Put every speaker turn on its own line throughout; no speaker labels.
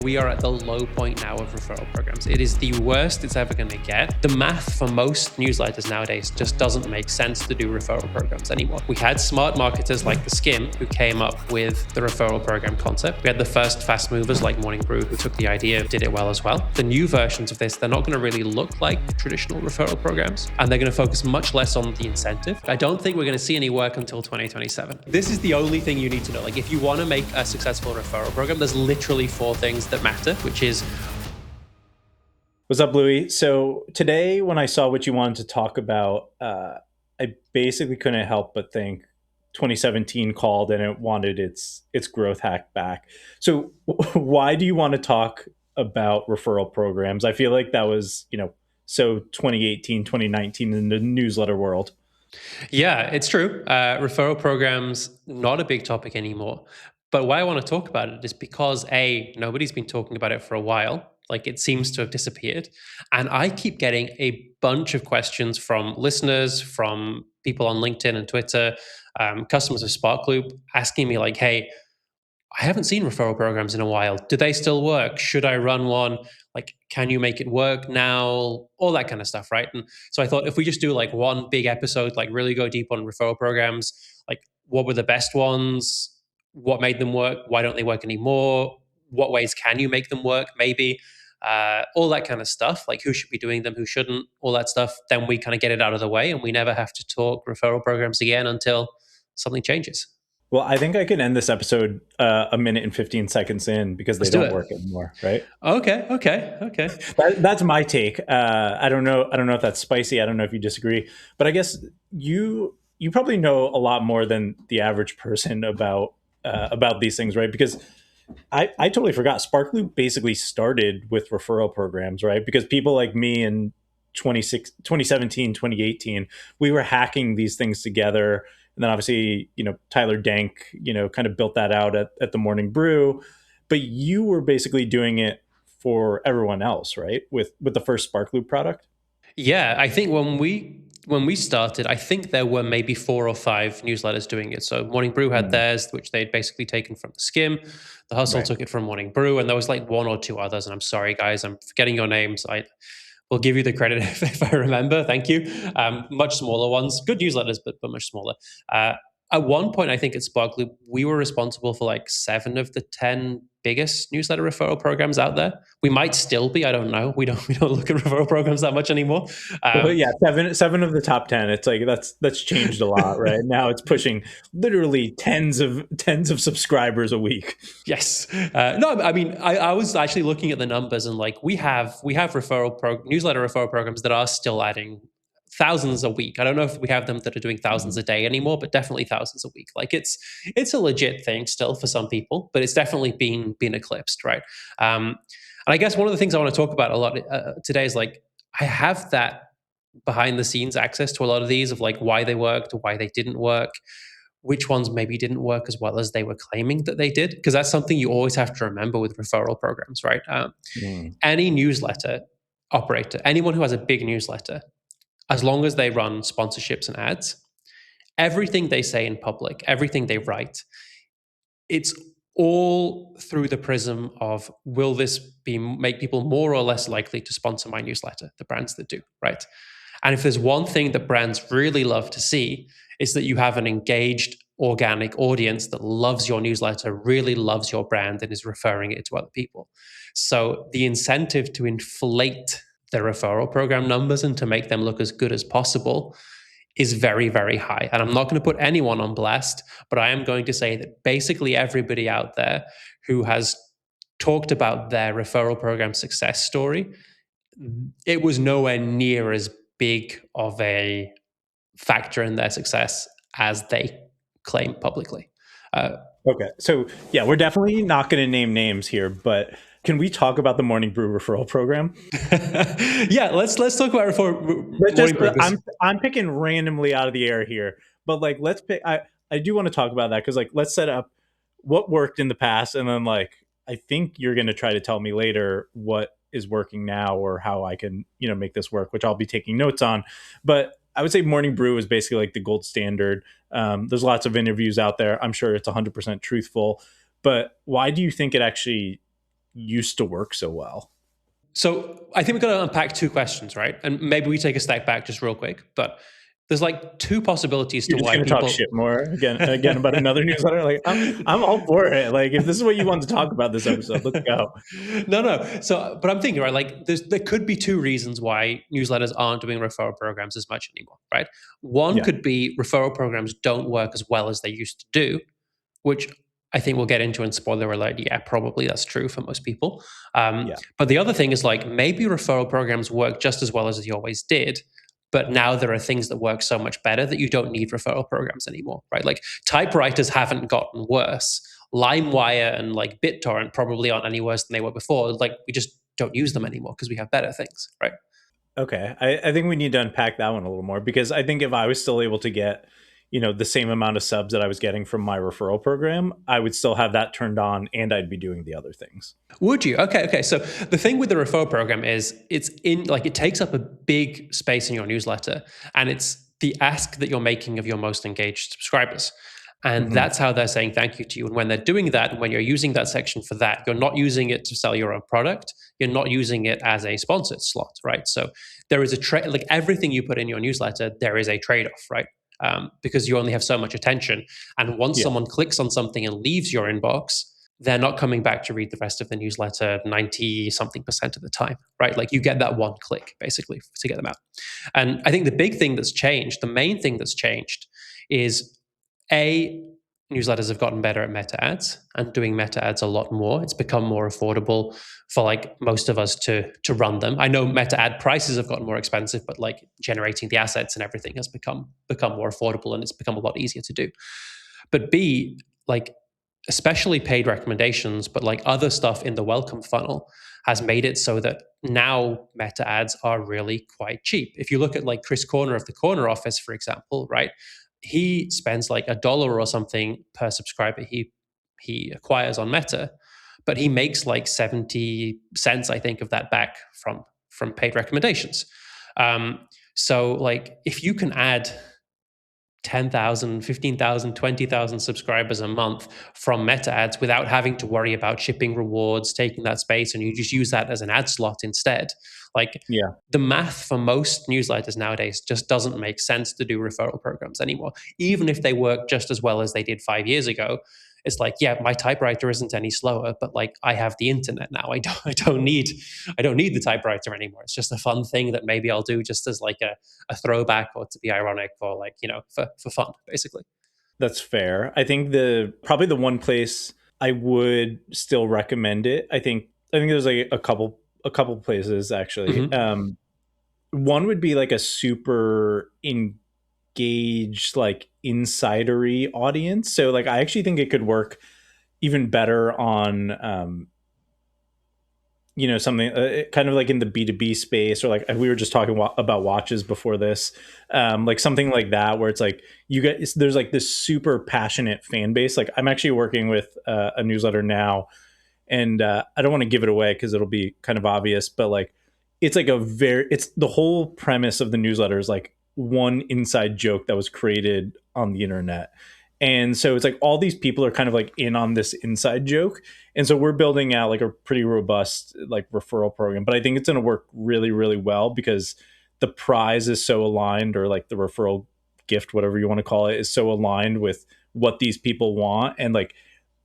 We are at the low point now of referral programs. It is the worst it's ever going to get. The math for most newsletters nowadays just doesn't make sense to do referral programs anymore. We had smart marketers like The Skim who came up with the referral program concept. We had the first fast movers like Morning Brew who took the idea, did it well as well. The new versions of this, they're not going to really look like traditional referral programs, and they're going to focus much less on the incentive. I don't think we're going to see any work until 2027. This is the only thing you need to know. Like, if you want to make a successful referral program, there's literally 4 things that matter, which is...
What's up, Louis? So today when I saw what you wanted to talk about, I basically couldn't help but think 2017 called and it wanted its growth hack back. So why do you want to talk about referral programs? I feel like that was, so 2018, 2019 in the newsletter world.
Yeah, it's true. Referral programs, not a big topic anymore. But why I want to talk about it is because A, nobody's been talking about it for a while. Like, it seems to have disappeared. And I keep getting a bunch of questions from listeners, from people on LinkedIn and Twitter, customers of Sparkloop asking me like, hey, I haven't seen referral programs in a while. Do they still work? Should I run one? Like, can you make it work now? All that kind of stuff, right? And so I thought if we just do like one big episode, like really go deep on referral programs, like what were the best ones? What made them work? Why don't they work anymore? What ways can you make them work? Maybe all that kind of stuff, like who should be doing them, who shouldn't, all that stuff. Then we kind of get it out of the way and we never have to talk referral programs again until something changes.
Well, I think I can end this episode a minute and 15 seconds in because they
Let's do
don't
it.
work anymore, right?
Okay.
That's my take. I don't know. I don't know if that's spicy. I don't know if you disagree, but I guess you probably know a lot more than the average person about these things, right? Because I totally forgot. Sparkloop basically started with referral programs, right? Because people like me in 2017, 2018, we were hacking these things together. And then obviously, Tyler Dank, kind of built that out at the Morning Brew. But you were basically doing it for everyone else, right? With the first Sparkloop product.
Yeah, I think when we started, I think there were maybe 4 or 5 newsletters doing it. So Morning Brew had
Mm,
theirs, which they'd basically taken from the Skim. The Hustle
right.
took it from Morning Brew, and there was like 1 or 2 others. And I'm sorry, guys, I'm forgetting your names. I will give you the credit if I remember. Thank you. Much smaller ones, good newsletters, but much smaller. Uh, at one point, I think at Sparkloop, we were responsible for like 7 of the 10 biggest newsletter referral programs out there. We might still be. I don't know. We don't look at referral programs that much anymore.
Well,
Um,
yeah, seven of the top 10. It's like that's changed a lot, right? Now it's pushing literally tens of subscribers a week.
yes. No, I mean, I was actually looking at the numbers, and like we have newsletter referral programs that are still adding thousands a week. I don't know if we have them that are doing thousands
Mhm.
a day anymore, but definitely thousands a week. Like it's a legit thing still for some people, but it's definitely been eclipsed, right? And I guess one of the things I want to talk about a lot today is like I have that behind the scenes access to a lot of these of like why they worked, why they didn't work, which ones maybe didn't work as well as they were claiming that they did, because that's something you always have to remember with referral programs, right?
Mm.
Any newsletter operator, anyone who has a big newsletter, as long as they run sponsorships and ads, everything they say in public, everything they write, it's all through the prism of will this be make people more or less likely to sponsor my newsletter, the brands that do, right? And if there's one thing that brands really love to see, is that you have an engaged organic audience that loves your newsletter, really loves your brand, and is referring it to other people. So the incentive to inflate the referral program numbers and to make them look as good as possible is very, very high. And I'm not going to put anyone on blast, but I am going to say that basically everybody out there who has talked about their referral program success story, it was nowhere near as big of a factor in their success as they claim publicly. Uh,
Okay, so yeah, we're definitely not going to name names here, but can we talk about the Morning Brew referral program?
yeah, let's talk about
Let's just
morning brew.
I'm picking randomly out of the air here, but like let's pick. I do want to talk about that because like let's set up what worked in the past, and then like I think you're going to try to tell me later what is working now or how I can make this work, which I'll be taking notes on. But I would say Morning Brew is basically like the gold standard. There's lots of interviews out there. I'm sure it's 100% truthful, but why do you think it actually used to work so well.
So I think we're going to unpack two questions, right? And maybe we take a step back just real quick. But there's like two possibilities to
You're just
why
gonna talk
people.
shit more again about another newsletter. Like I'm all for it. Like if this is what you want to talk about this episode, let's go.
No. So, but I'm thinking, right? Like, there could be two reasons why newsletters aren't doing referral programs as much anymore, right? One
Yeah,
could be referral programs don't work as well as they used to do, which I think we'll get into in spoiler alert. Yeah, probably that's true for most people.
yeah,
But the other thing is like maybe referral programs work just as well as they always did. But now there are things that work so much better that you don't need referral programs anymore, right? Like typewriters haven't gotten worse. LimeWire and like BitTorrent probably aren't any worse than they were before. Like we just don't use them anymore because we have better things, right?
okay. I think we need to unpack that one a little more because I think if I was still able to get, the same amount of subs that I was getting from my referral program, I would still have that turned on and I'd be doing the other things.
Would you? Okay. So the thing with the referral program is it's in like it takes up a big space in your newsletter, and it's the ask that you're making of your most engaged subscribers. And
Hmm.
that's how they're saying thank you to you. And when they're doing that, and when you're using that section for that, you're not using it to sell your own product. You're not using it as a sponsored slot, right? So there is a trade, like everything you put in your newsletter, there is a trade off, right? Because you only have so much attention. And once
Yeah.
someone clicks on something and leaves your inbox, they're not coming back to read the rest of the newsletter 90 something percent of the time, right? Like you get that one click basically to get them out. And I think the big thing that's changed, the main thing that's changed is A, newsletters have gotten better at meta ads and doing meta ads a lot more. It's become more affordable for like most of us to run them. I know meta ad prices have gotten more expensive, but like generating the assets and everything has become more affordable and it's become a lot easier to do. But B, like especially paid recommendations, but like other stuff in the welcome funnel has made it so that now meta ads are really quite cheap. If you look at like Chris Corner of the Corner Office, for example, right? He spends like $1 or something per subscriber he acquires on Meta, but he makes like 70 cents, I think, of that back from paid recommendations. So like if you can add 10,000, 15,000, 20,000 subscribers a month from meta ads without having to worry about shipping rewards, taking that space, and you just use that as an ad slot instead. Like
Yeah.
the math for most newsletters nowadays just doesn't make sense to do referral programs anymore. Even if they work just as well as they did 5 years ago, it's like, yeah, my typewriter isn't any slower, but like I have the internet now. I don't need the typewriter anymore. It's just a fun thing that maybe I'll do just as like a throwback or to be ironic or like, for fun, basically.
That's fair. I think the probably the one place I would still recommend it. I think there's like a couple places actually.
Hmm.
One would be like a super engaged, like insidery audience. So like I actually think it could work even better on something kind of like in the B2B space, or like we were just talking about watches before this, like something like that where it's like you get there's like this super passionate fan base. Like I'm actually working with a newsletter now, and I don't want to give it away because it'll be kind of obvious, but like it's the whole premise of the newsletter is like one inside joke that was created on the internet. And so it's like all these people are kind of like in on this inside joke. And so we're building out like a pretty robust like referral program. But I think it's going to work really, really well because the prize is so aligned, or like the referral gift, whatever you want to call it, is so aligned with what these people want. And like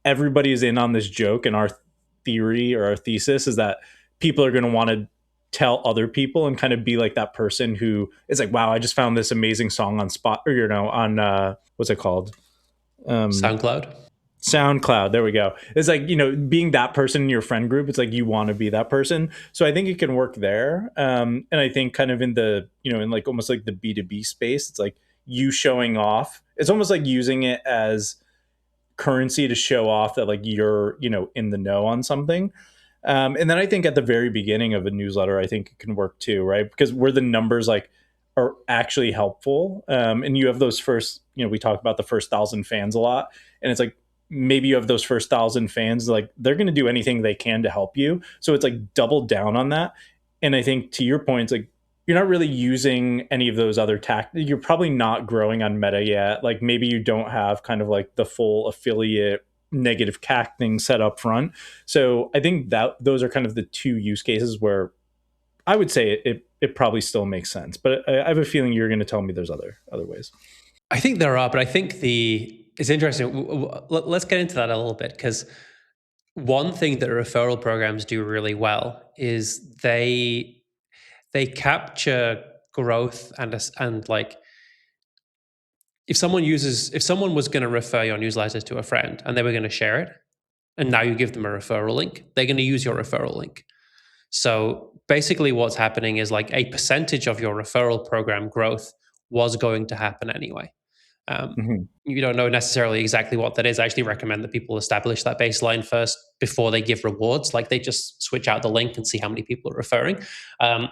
everybody is in on this joke. And our theory or our thesis is that people are going to want to tell other people and kind of be like that person who is like, wow, I just found this amazing song on spot, or on what's it called, um
SoundCloud.
SoundCloud. There we go. It's like, being that person in your friend group. It's like you want to be that person. So I think it can work there. And I think kind of in the, in like almost like the B2B space, it's like you showing off. It's almost like using it as currency to show off that like you're, in the know on something. And then I think at the very beginning of a newsletter, I think it can work too, right? Because where the numbers like are actually helpful. And you have those first, we talk about the first 1,000 fans a lot. And it's like maybe you have those first 1,000 fans, like they're going to do anything they can to help you. So it's like double down on that. And I think to your point, it's like you're not really using any of those other tactics. You're probably not growing on Meta yet. Like maybe you don't have kind of like the full affiliate negative CAC thing set up front. So I think that those are kind of the two use cases where I would say it probably still makes sense. But I have a feeling you're going to tell me there's other ways.
I think there are, but I think it's interesting. Let's get into that a little bit, because one thing that referral programs do really well is they capture growth and like, if someone was going to refer your newsletter to a friend and they were going to share it, and now you give them a referral link, they're going to use your referral link. So basically, what's happening is like a percentage of your referral program growth was going to happen anyway. Um,
Mhm.
you don't know necessarily exactly what that is. I actually recommend that people establish that baseline first before they give rewards. Like, they just switch out the link and see how many people are referring. Um,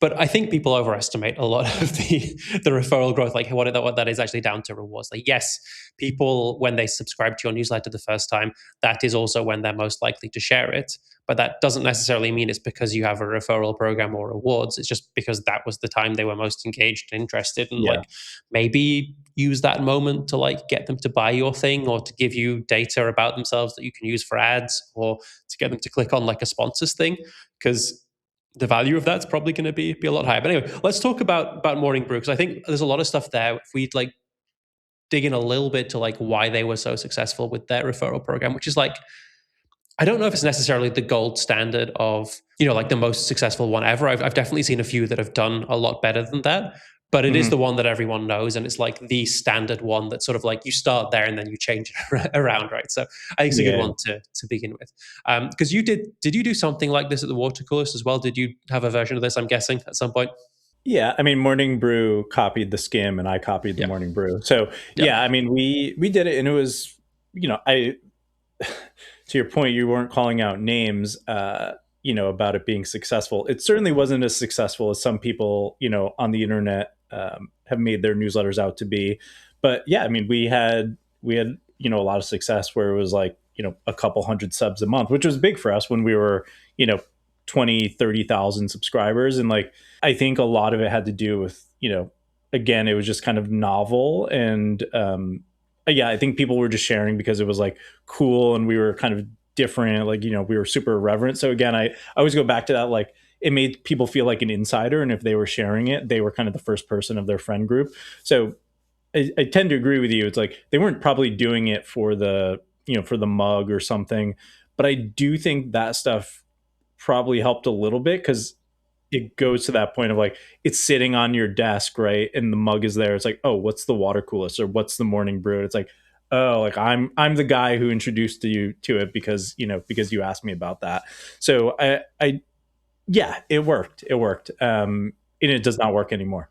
but I think people overestimate a lot of the referral growth, like what that is actually down to rewards. Like, yes, people, when they subscribe to your newsletter the first time, that is also when they're most likely to share it. But that doesn't necessarily mean it's because you have a referral program or rewards. It's just because that was the time they were most engaged and interested, and
Yeah.
like, maybe use that moment to like get them to buy your thing, or to give you data about themselves that you can use for ads, or to get them to click on like a sponsors thing, because the value of that's probably going to be a lot higher. But anyway, let's talk about Morning Brew, because I think there's a lot of stuff there. If we'd like dig in a little bit to like why they were so successful with their referral program, which is like, I don't know if it's necessarily the gold standard of, like the most successful one ever. I've definitely seen a few that have done a lot better than that, but it is the
Mhm.
one that everyone knows. And it's like the standard one that sort of like you start there and then you change it around, right? So I think it's a good
Yeah.
one to begin with. Because did you do something like this at the water coolest as well? Did you have a version of this, I'm guessing, at some point?
Yeah, I mean, Morning Brew copied the skim, and I copied the
Yeah.
Morning Brew. So
Yeah.
yeah, I mean, we did it, and it was, I to your point, you weren't calling out names, about it being successful. It certainly wasn't as successful as some people, on the internet have made their newsletters out to be. But yeah, I mean, we had a lot of success where it was like a couple hundred subs a month, which was big for us when we were you know 20, 30,000 subscribers, and like I think a lot of it had to do with again, it was just kind of novel, and yeah, I think people were just sharing because it was like cool, and we were kind of different, like we were super irreverent. So again, I always go back to that, like it made people feel like an insider, and if they were sharing it, they were kind of the first person of their friend group. So I tend to agree with you. It's like they weren't probably doing it for the mug or something, but I do think that stuff probably helped a little bit because it goes to that point of like it's sitting on your desk, right? And the mug is there. It's like, oh, what's the water coolest, or what's the morning brew? It's like, oh, like I'm the guy who introduced you to it because because you asked me about that. So I yeah, it worked. It worked. And it does not work anymore.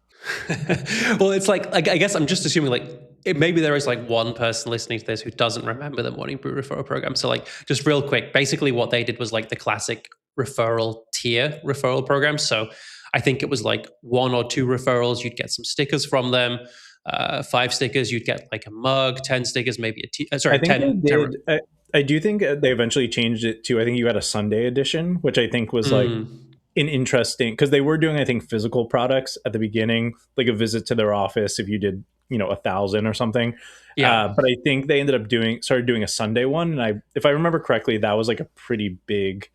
Well, it's like I guess I'm just assuming like maybe there is like one person listening to this who doesn't remember the Morning Brew referral program. So like, just real quick, basically what they did was like the classic referral tier referral program. So I think it was like one or two referrals, you'd get some stickers from them. 5 stickers, you'd get like a mug. 10 stickers, maybe
I think they
10.
did. I do think they eventually changed it to. I think you had a Sunday edition, which I think was like
Mm,
an interesting because they were doing I think physical products at the beginning, like a visit to their office if you did 1,000 or something.
yeah.
But I think they ended up started doing a Sunday one, and if I remember correctly, that was like a pretty big,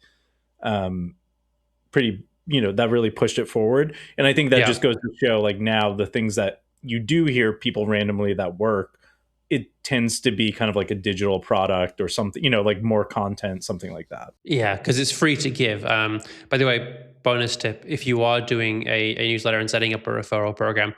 um, pretty that really pushed it forward. And I think that
Yeah.
just goes to show like now the things that you do hear people randomly that work, it tends to be kind of like a digital product or something, like more content, something like that.
Yeah, because it's free to give. By the way, bonus tip: if you are doing a newsletter and setting up a referral program,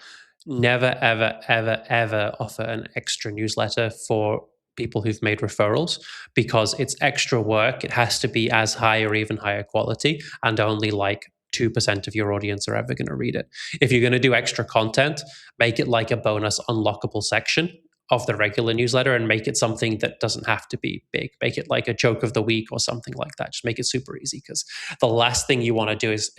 never, ever, ever, ever offer an extra newsletter for people who've made referrals, because it's extra work. It has to be as high or even higher quality, and only like 2% of your audience are ever going to read it. If you're going to do extra content, make it like a bonus unlockable section of the regular newsletter, and make it something that doesn't have to be big. Make it like a joke of the week or something like that. Just make it super easy, because the last thing you want to do is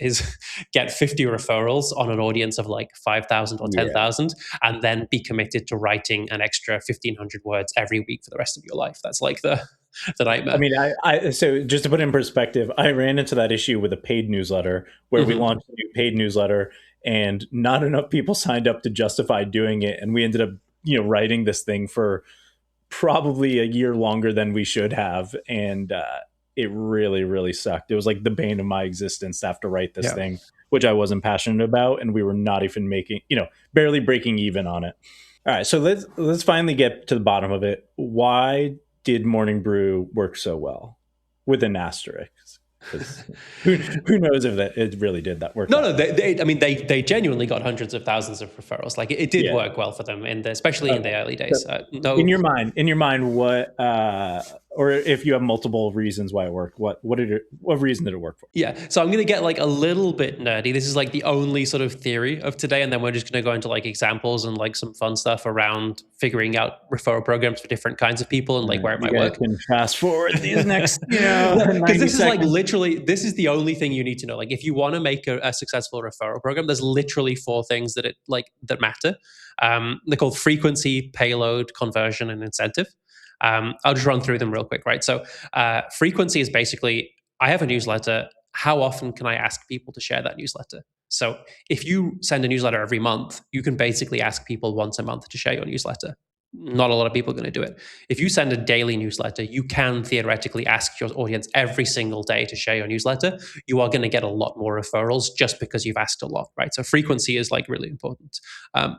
get 50 referrals on an audience of like 5,000 or
Yeah.
10,000, and then be committed to writing an extra 1,500 words every week for the rest of your life. That's like the
I
nightmare.
mean, so just to put it in perspective, I ran into that issue with a paid newsletter where we
Hmm.
launched a new paid newsletter, and not enough people signed up to justify doing it, and we ended up writing this thing for probably a year longer than we should have, and it really, really sucked. It was like the bane of my existence to have to write this
Yeah.
thing, which I wasn't passionate about, and we were not even making, barely breaking even on it. All right, so let's finally get to the bottom of it. Why did Morning Brew work so well, with an asterisk? Because who knows if it really did that work?
No,
that
no.
well.
I mean, they genuinely got hundreds of thousands of referrals. Like it did
Yeah.
work well for them, especially in
Okay.
the early
So
days.
in
No,
your mind, what, or if you have multiple reasons why it worked, what reason did it work for?
yeah. So I'm going to get like a little bit nerdy. This is like the only sort of theory of today, and then we're just going to go into like examples and like some fun stuff around figuring out referral programs for different kinds of people and
All
like
right,
where it
you
might
guys
work.
can fast forward these next,
Well, because
90
this is like
seconds.
literally, this is the only thing you need to know. Like, if you want to make a successful referral program, there's literally four things that matter. They're called frequency, payload, conversion, and incentive. I'll just run through them real quick, right? So, frequency is basically I have a newsletter. How often can I ask people to share that newsletter? So, if you send a newsletter every month, you can basically ask people once a month to share your newsletter. Not a lot of people are going to do it. If you send a daily newsletter, you can theoretically ask your audience every single day to share your newsletter. You are going to get a lot more referrals just because you've asked a lot, right? So frequency is like really important. Um,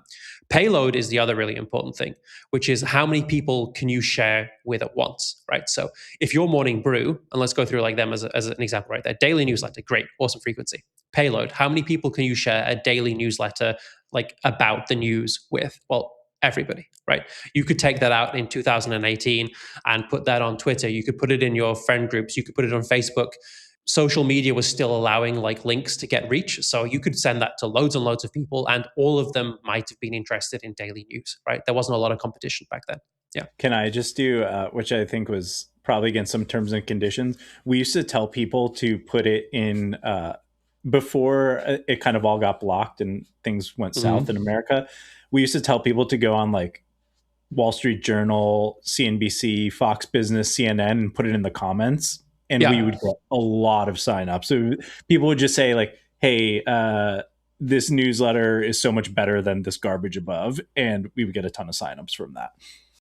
Payload is the other really important thing, which is how many people can you share with at once, right? So if you're Morning Brew, and let's go through like them as an example right there, daily newsletter, great, awesome frequency. Payload, how many people can you share a daily newsletter like about the news with? Well, everybody, right? You could take that out in 2018 and put that on Twitter. You could put it in your friend groups. You could put it on Facebook. Social media was still allowing like links to get reach. So you could send that to loads and loads of people, and all of them might have been interested in daily news, right? There wasn't a lot of competition back then. Yeah.
Can I just do, which I think was probably against some terms and conditions? We used to tell people to put it in, before it kind of all got blocked and things went south in
Mm-hmm.
America. We used to tell people to go on like Wall Street Journal, CNBC, Fox Business, CNN, and put it in the comments, and we
Yeah.
would get a lot of signups. So people would just say like, "Hey, this newsletter is so much better than this garbage above," and we would get a ton of signups from that.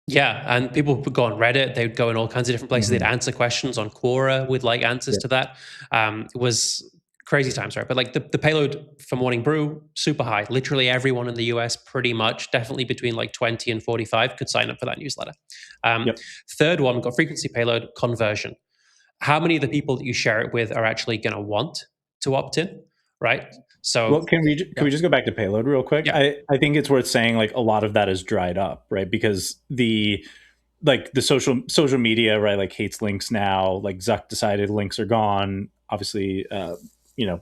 Yeah, and people would go on Reddit. They would go in all kinds of different places. They'd
Mhm.
answer questions on Quora with like answers
Yeah.
to that. It was crazy times, right? But like the payload for Morning Brew, super high. Literally everyone in the US, pretty much, definitely between like 20 and 45, could sign up for that newsletter. Um,
Yep.
Third one, got frequency payload conversion. How many of the people that you share it with are actually going to want to opt in, right?
Well,
So,
can
yeah,
we just go back to payload real quick?
yeah,
I think it's worth saying like a lot of that is dried up, right? Because the social media, right, like hates links now. Like Zuck decided links are gone. Obviously,
yeah,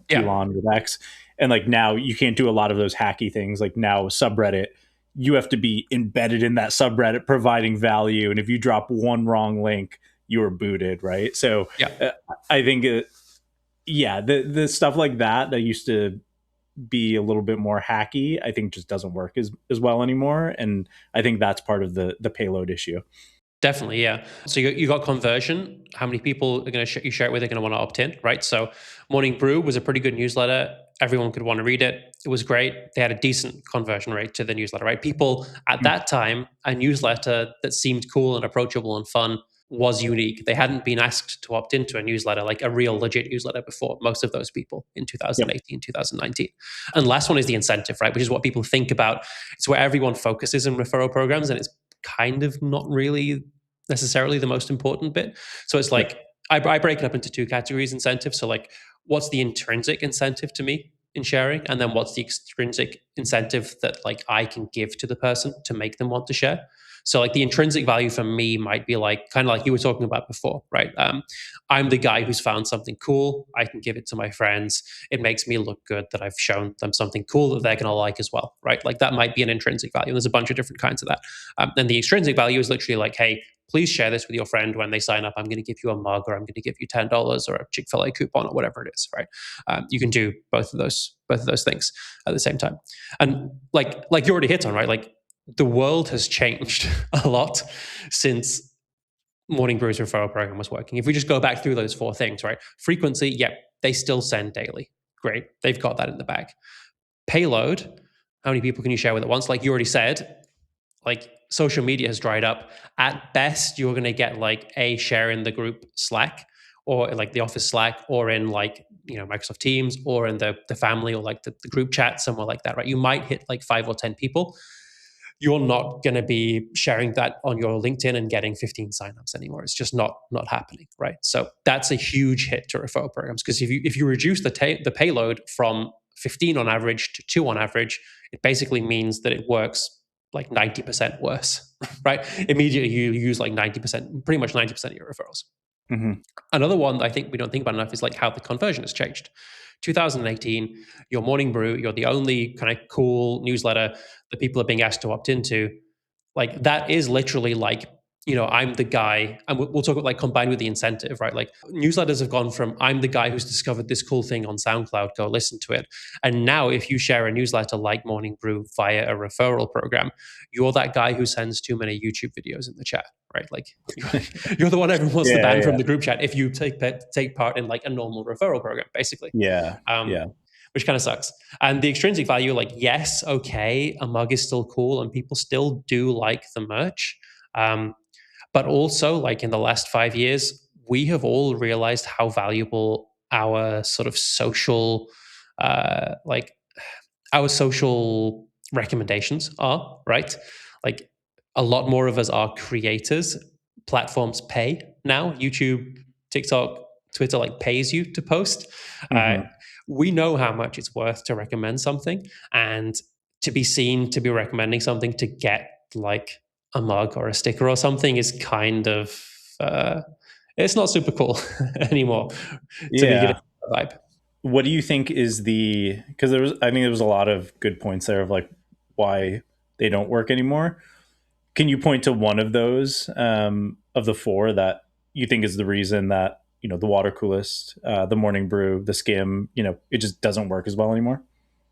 Elon with X, and like now you can't do a lot of those hacky things. Like now with subreddit, you have to be embedded in that subreddit, providing value, and if you drop one wrong link, you are booted, right? So
yeah.
uh, I think, yeah, the stuff like that used to be a little bit more hacky, I think just doesn't work as well anymore, and I think that's part of the payload issue.
Definitely, yeah. So you got conversion. How many people are going to you share it with are going to want to opt in, right? So Morning Brew was a pretty good newsletter. Everyone could want to read it. It was great. They had a decent conversion rate to the newsletter, right? People at
Mm.
that time, a newsletter that seemed cool and approachable and fun was unique. They hadn't been asked to opt into a newsletter, like a real legit newsletter before, most of those people in
Yep.
2018, 2019. And the last one is the incentive, right? Which is what people think about. It's where everyone focuses in referral programs, and it's kind of not really necessarily the most important bit. So it's
Yep.
like I break it up into two categories: incentive. So like, what's the intrinsic incentive to me in sharing, and then what's the extrinsic incentive that like I can give to the person to make them want to share. So like the intrinsic value for me might be like kind of like you were talking about before, right? I'm the guy who's found something cool. I can give it to my friends. It makes me look good that I've shown them something cool that they're going to like as well, right? Like that might be an intrinsic value. And there's a bunch of different kinds of that. And the extrinsic value is literally like, hey, please share this with your friend when they sign up. I'm going to give you a mug, or I'm going to give you $10 or a Chick-fil-A coupon or whatever it is, right? You can do both of those things at the same time. And like you already hit on, right? Like the world has changed a lot since Morning Brew's referral program was working. If we just go back through those four things, right? Frequency, yep, they still send daily. Great. They've got that in the bag. Payload, how many people can you share with at once? Like you already said, like social media has dried up. At best, you're going to get like a share in the group Slack or like the office Slack or in like, Microsoft Teams or in the family or like the group chat, somewhere like that, right? You might hit like 5 or 10 people. You're not going to be sharing that on your LinkedIn and getting 15 signups anymore. It's just not happening, right? So that's a huge hit to referral programs, because if you reduce the payload from 15 on average to 2 on average, it basically means that it works like 90% worse, right? Immediately you use like 90%, pretty much 90% of your referrals.
Mm-hmm.
Another one that I think we don't think about enough is like how the conversion has changed. 2018, your Morning Brew, you're the only kind of cool newsletter that people are being asked to opt into. Like that is literally like, I'm the guy, and we'll talk about like combined with the incentive, right? Like newsletters have gone from I'm the guy who's discovered this cool thing on SoundCloud, go listen to it. And now if you share a newsletter like Morning Brew via a referral program, you're that guy who sends too many YouTube videos in the chat, right? Like you're the one everyone wants to
Yeah,
ban from
yeah,
the group chat if you take part in like a normal referral program, basically.
yeah,
Um,
yeah.
which kind of sucks. And the extrinsic value, like, yes, okay, a mug is still cool and people still do like the merch. But also, like in the last 5 years, we have all realized how valuable our sort of social, like our social recommendations are, right? Like a lot more of us are creators. Platforms pay now. YouTube, TikTok, Twitter like pays you to post. Uh,
Mm-hmm.
we know how much it's worth to recommend something, and to be seen to be recommending something to get like a mug or a sticker or something is kind of it's not super cool anymore to be getting
Yeah.
that vibe.
What do you think is the, because I think there was a lot of good points there of like why they don't work anymore. Can you point to one of those of the four that you think is the reason that, the water coolest, the morning brew, the skim, it just doesn't work as well anymore?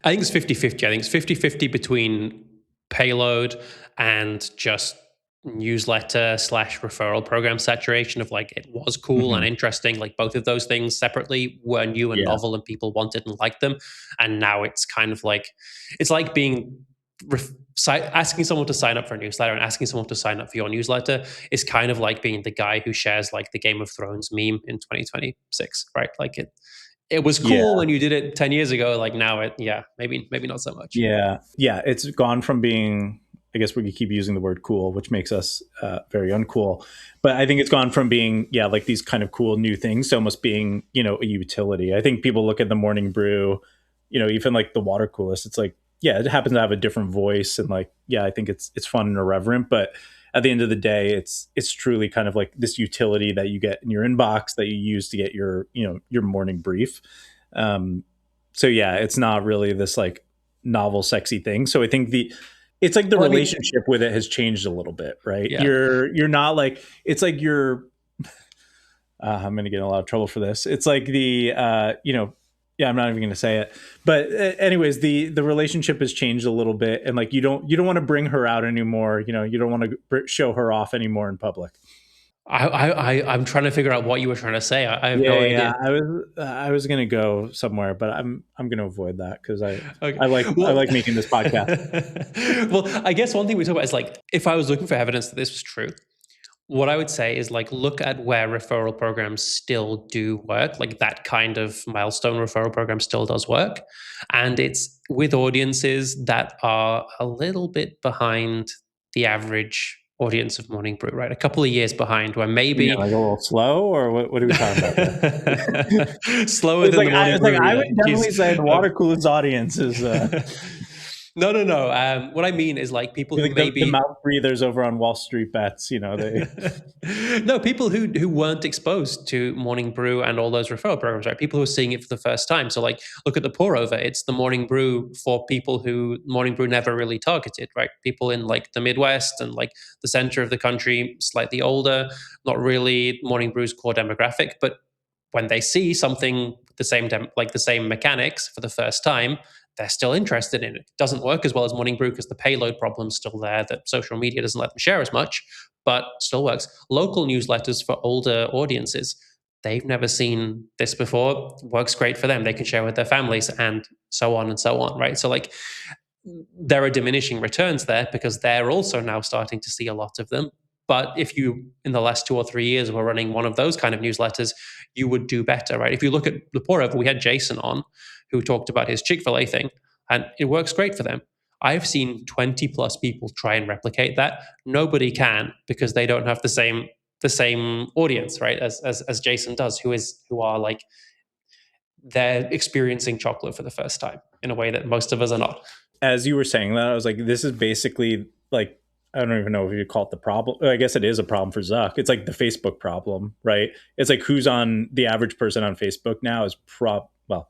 I think it's 50-50. I think it's 50-50 between payload and just newsletter slash referral program saturation of like it was cool and
Hmm.
interesting. Like both of those things separately were new and
Yeah.
novel and people wanted and liked them. And now it's kind of like, it's like being asking someone to sign up for a newsletter and asking someone to sign up for your newsletter is kind of like being the guy who shares like the Game of Thrones meme in 2026, right? Like it was cool
Yeah.
when you did it 10 years ago. Like now maybe not so much.
Yeah. Yeah. It's gone from being, I guess we could keep using the word cool, which makes us very uncool. But I think it's gone from being, yeah, like these kind of cool new things to almost being, a utility. I think people look at the morning brew, even like the water coolest, it's like, yeah, it happens to have a different voice. And like, yeah, I think it's fun and irreverent. But at the end of the day, it's truly kind of like this utility that you get in your inbox that you use to get your morning brief. Um, so yeah, it's not really this like novel, sexy thing. So I think it's like the
Well, I mean,
relationship with it has changed a little bit, right?
yeah.
You're not like, it's like I'm going to get in a lot of trouble for this. It's like yeah, I'm not even going to say it. But anyways, the relationship has changed a little bit, and like you don't want to bring her out anymore. You don't want to show her off anymore in public.
I'm trying to figure out what you were trying to say. I have
Yeah,
no
yeah.
idea.
I was gonna go somewhere, but I'm gonna avoid that because
Okay.
I
Well,
like making this podcast.
well, I guess one thing we talk about is like if I was looking for evidence that this was true, what I would say is like look at where referral programs still do work. Like that kind of milestone referral program still does work. And it's with audiences that are a little bit behind the average audience of Morning Brew, right? A couple of years behind where
Yeah,
maybe
like a little slow, or what are we talking about there?
slower than the Morning
It's like
Brew
I
reader.
would definitely
Jeez.
say the water coolest audience is
No, no, no. What I mean is like people who
like the
maybe
mouth breathers over on Wall Street bets. They
no, people who weren't exposed to Morning Brew and all those referral programs, right? People who are seeing it for the first time. So, like, look at the pour over. It's the Morning Brew for people who Morning Brew never really targeted, right? People in like the Midwest and like the center of the country, slightly older, not really Morning Brew's core demographic, but when they see something with the same like the same mechanics for the first time, they're still interested in it. Doesn't work as well as Morning Brew because the payload problem's still there that social media doesn't let them share as much, but still works. Local newsletters for older audiences, they've never seen this before, works great for them. They can share with their families and so on and so on, right? So like there are diminishing returns there because they're also now starting to see a lot of them. But if you, in the last 2 or 3 years, were running one of those kind of newsletters, you would do better, right? If you look at Lepora, we had Jason on who talked about his Chick-fil-A thing, and it works great for them. I've seen 20 plus people try and replicate that. Nobody can because they don't have the same audience, right? As Jason does, who are like, they're experiencing chocolate for the first time in a way that most of us are not.
As you were saying that, I was like, this is basically like, I don't even know if you call it the problem. I guess it is a problem for Zuck. It's like the Facebook problem, right? It's like who's on the average person on Facebook now is well,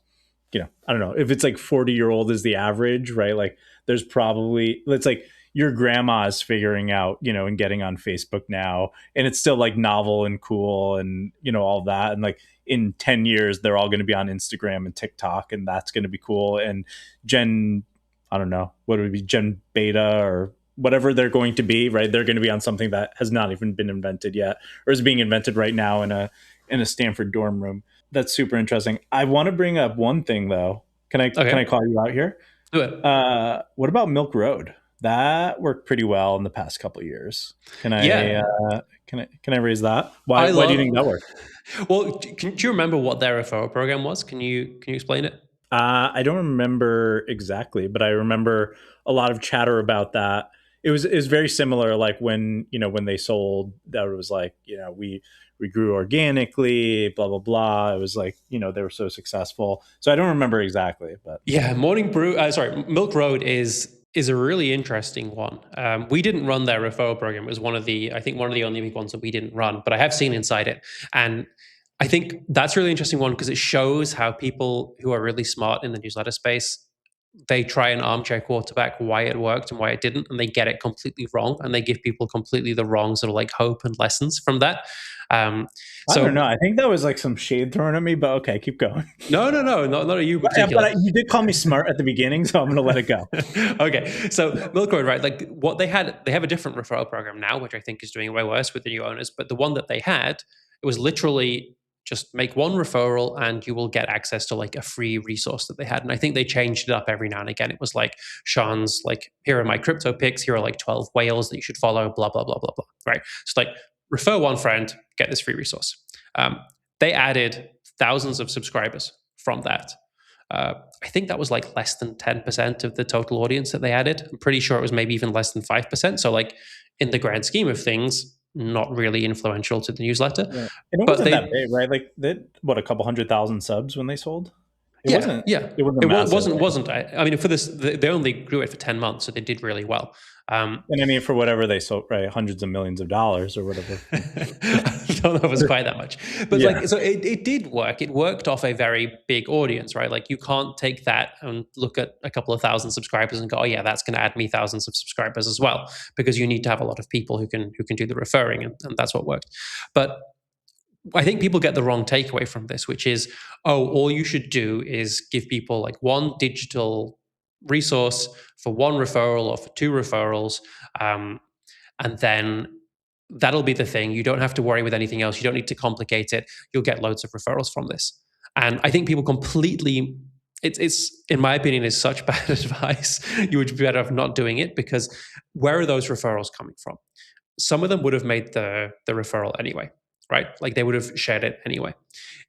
I don't know if it's like 40-year-old is the average, right? Like there's probably, it's like your grandma's figuring out, and getting on Facebook now, and it's still like novel and cool and, all that. And like in 10 years, they're all going to be on Instagram and TikTok, and that's going to be cool. And Gen, I don't know, what would it be, Gen Beta or whatever they're going to be, right? They're going to be on something that has not even been invented yet, or is being invented right now in a Stanford dorm room. That's super interesting. I want to bring up one thing though. Can I
Okay.
can I call you out here?
Do it.
What about Milk Road? That worked pretty well in the past couple of years. Can I
Yeah.
can I raise that? Why
I
do you
love.
think that worked?
Well, do you remember what their referral program was? Can you explain it?
I don't remember exactly, but I remember a lot of chatter about that. It was very similar, like when they sold, that it was like, we grew organically, blah blah blah. It was like, they were so successful. So I don't remember exactly, but
Yeah, Morning Brew. Sorry, Milk Road is a really interesting one. We didn't run their referral program. It was I think one of the only big ones that we didn't run, but I have seen inside it, and I think that's a really interesting one because it shows how people who are really smart in the newsletter space, they try and armchair quarterback why it worked and why it didn't, and they get it completely wrong, and they give people completely the wrong sort of like hope and lessons from that. Um,
I don't
so
know. I think that was like some shade thrown at me, but okay, keep going.
no, not at you in
But
particular.
you did call me smart at the beginning, so I'm going to let it go.
Okay, so Milk Road, right? Like what they have a different referral program now, which I think is doing way worse with the new owners. But the one that they had, it was literally just make one referral and you will get access to like a free resource that they had. And I think they changed it up every now and again. It was like Sean's like, here are my crypto picks. Here are like 12 whales that you should follow. Blah blah blah blah blah. Right? So like refer one friend, get this free resource. They added thousands of subscribers from that. I think that was like less than 10% of the total audience that they added. I'm pretty sure it was maybe even less than 5%. So, like, in the grand scheme of things, not really influential to the newsletter.
Yeah. And it
But
wasn't that
they,
big, right? Like they what, a couple 100,000 subs when they sold? It
yeah,
wasn't
yeah.
it wasn't
It
massive, right?
wasn't. I mean, for this, they only grew it for 10 months, so they did really well.
And I mean, for whatever they sold, right, hundreds of millions of dollars or whatever.
I don't know if it was quite that much, but
Yeah.
like, so it did work. It worked off a very big audience, right? Like, you can't take that and look at a couple of thousand subscribers and go, oh yeah, that's going to add me thousands of subscribers as well, because you need to have a lot of people who can do the referring, and that's what worked. But I think people get the wrong takeaway from this, which is, oh, all you should do is give people like one digital resource for one referral or for two referrals. Um, and then that'll be the thing. You don't have to worry with anything else. You don't need to complicate it. You'll get loads of referrals from this. And I think people completely, it's in my opinion, is such bad advice. You would be better off not doing it, because where are those referrals coming from? Some of them would have made the referral anyway, right? Like they would have shared it anyway.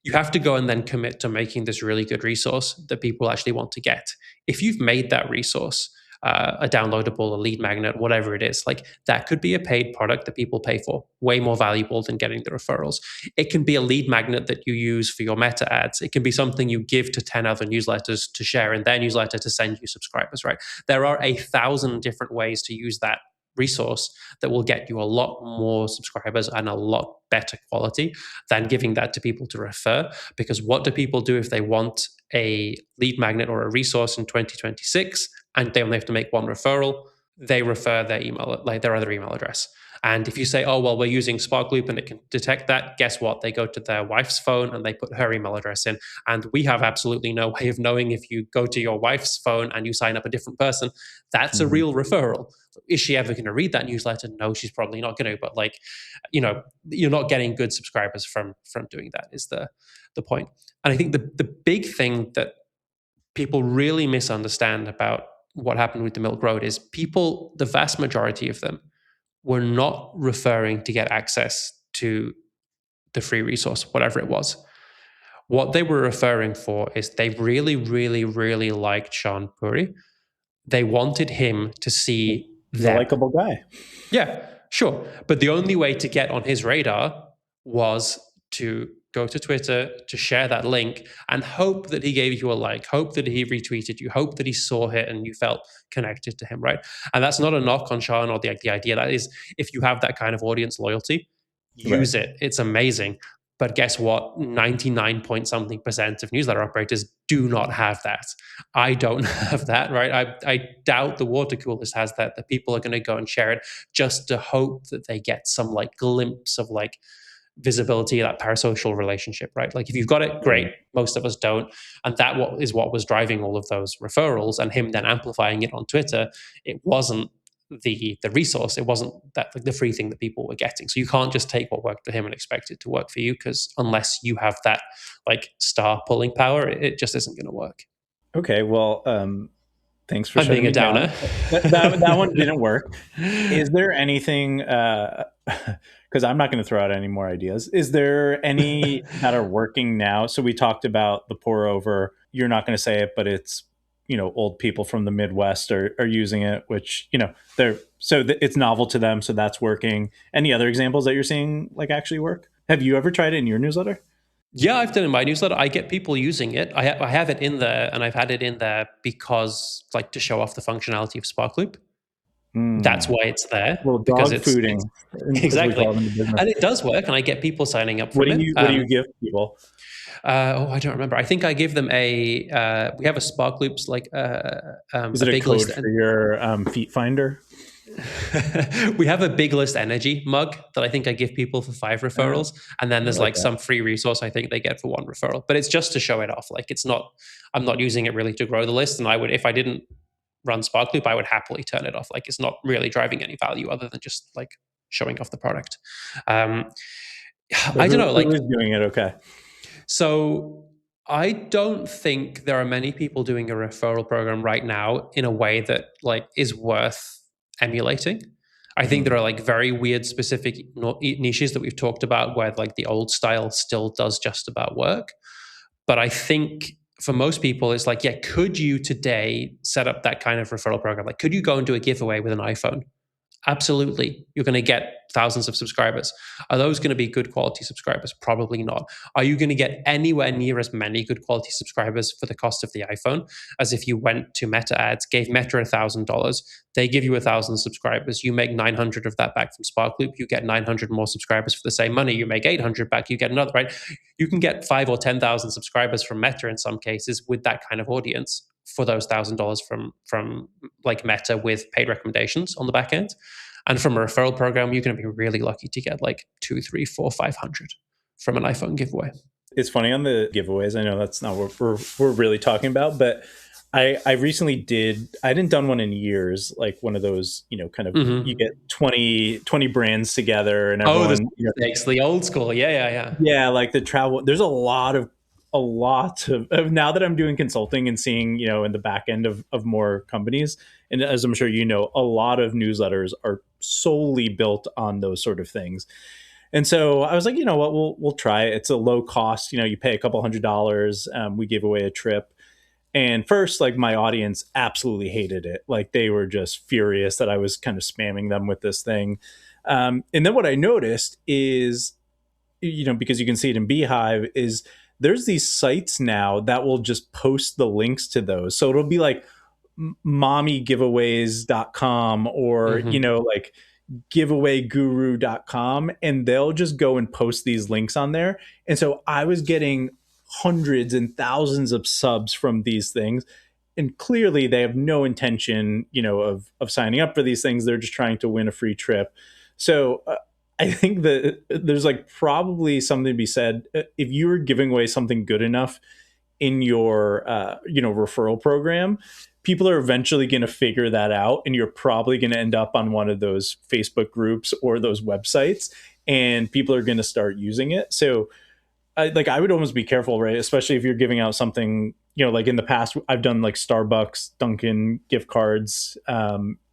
You have to go and then commit to making this really good resource that people actually want to get. If you've made that resource a downloadable, a lead magnet, whatever it is, like that could be a paid product that people pay for, way more valuable than getting the referrals. It can be a lead magnet that you use for your meta ads. It can be something you give to 10 other newsletters to share in their newsletter to send you subscribers, right? There are 1,000 different ways to use that resource that will get you a lot more subscribers and a lot better quality than giving that to people to refer. Because what do people do if they want a lead magnet or a resource in 2026 and they only have to make one referral? They refer their email, like their other email address. And if you say, oh, well, we're using Sparkloop and it can detect that, guess what? They go to their wife's phone and they put her email address in. And we have absolutely no way of knowing if you go to your wife's phone and you sign up a different person, that's a
Mhm.
real referral. Is she ever going to read that newsletter? No, she's probably not going to. But like, you're not getting good subscribers from doing that, is the point. And I think the big thing that people really misunderstand about what happened with the Milk Road is people, the vast majority of them, were not referring to get access to the free resource, whatever it was. What they were referring for is they really, really, really liked Sean Puri. They wanted him to see
He's a
them.
likable guy.
Yeah, sure. But the only way to get on his radar was to go to Twitter, to share that link, and hope that he gave you a like, hope that he retweeted you, hope that he saw it and you felt connected to him, right? And that's not a knock on Sean or the idea. That is, if you have that kind of audience loyalty,
Right.
use it. It's amazing. But guess what? 99 point something percent of newsletter operators do not have that. I don't have that, right? I doubt the water coolest has that people are going to go and share it just to hope that they get some like glimpse of like visibility, that parasocial relationship, right? Like if you've got it, great.
Right.
Most of us don't. And that is what was driving all of those referrals and him then amplifying it on Twitter. It wasn't the resource. It wasn't that like the free thing that people were getting. So you can't just take what worked for him and expect it to work for you, because unless you have that like star pulling power, it just isn't going to work.
Okay. Well, thanks for
I'm being
shutting
a
me down.
downer.
That one didn't work. Is there anything? Because I'm not going to throw out any more ideas. Is there any that are working now? So we talked about the pour over. You're not going to say it, but it's old people from the Midwest are using it, which they're it's novel to them, so that's working. Any other examples that you're seeing like actually work? Have you ever tried it in your newsletter?
Yeah, I've done it in my newsletter. I get people using it. I have it in there, and I've had it in there because, like, to show off the functionality of Sparkloop. That's
Hmm.
why it's there,
Little
because
dog
it's
fooding, as we
exactly,
call it in the business.
and it does work, and I get people signing up
What
from
do
it.
you give people?
I don't remember. I think I give them a. We have a Sparkloops like
Is
a
it a
big list.
code for your feet finder?
We have a big list energy mug that I think I give people for 5 referrals. And then
I
there's
like
like
that.
some free resource I think they get for 1 referral. But it's just to show it off. Like I'm not using it really to grow the list. And I would, if I didn't run Sparkloop, I would happily turn it off. Like it's not really driving any value other than just like showing off the product. Um,
But
I don't know.
who
Like,
is doing it okay?
so I don't think there are many people doing a referral program right now in a way that like is worth emulating. I think
Mhm.
there are like very weird specific niches that we've talked about where like the old style still does just about work. But I think for most people, it's like, yeah, could you today set up that kind of referral program? Like, could you go and do a giveaway with an iPhone? Absolutely. You're going to get thousands of subscribers. Are those going to be good quality subscribers? Probably not. Are you going to get anywhere near as many good quality subscribers for the cost of the iPhone as if you went to Meta ads, gave Meta $1,000, they give you 1,000 subscribers, you make 900 of that back from Sparkloop, you get 900 more subscribers for the same money, you make 800 back, you get another, right? You can get 5 or 10,000 subscribers from Meta in some cases with that kind of audience for those $1,000 from like Meta with paid recommendations on the back end. And from a referral program, you're going to be really lucky to get like 2, 3, 4, 500 from an iPhone giveaway.
It's funny on the giveaways. I know that's not what we're really talking about, but I recently I hadn't done one in years, like one of those, kind of you
Mm-hmm.
get 20 brands together and
Oh, the
everyone,
stakes, the old school. Yeah, yeah, yeah.
yeah, like the travel. There's a lot of now that I'm doing consulting and seeing, in the back end of more companies. And as I'm sure a lot of newsletters are solely built on those sort of things. And so I was like, you know what, we'll try it. It's a low cost. You pay a couple $100. We gave away a trip. And first, like my audience absolutely hated it. Like they were just furious that I was kind of spamming them with this thing. And then what I noticed is, because you can see it in Beehive, is there's these sites now that will just post the links to those. So it'll be like mommygiveaways.com or,
Mm-hmm.
like giveawayguru.com, and they'll just go and post these links on there. And so I was getting hundreds and thousands of subs from these things. And clearly they have no intention, of signing up for these things. They're just trying to win a free trip. So I think that there's like probably something to be said if you were giving away something good enough in your referral program, people are eventually going to figure that out, and you're probably going to end up on one of those Facebook groups or those websites, and people are going to start using it. So I would almost be careful, right? Especially if you're giving out something like in the past, I've done like Starbucks, Dunkin' gift cards.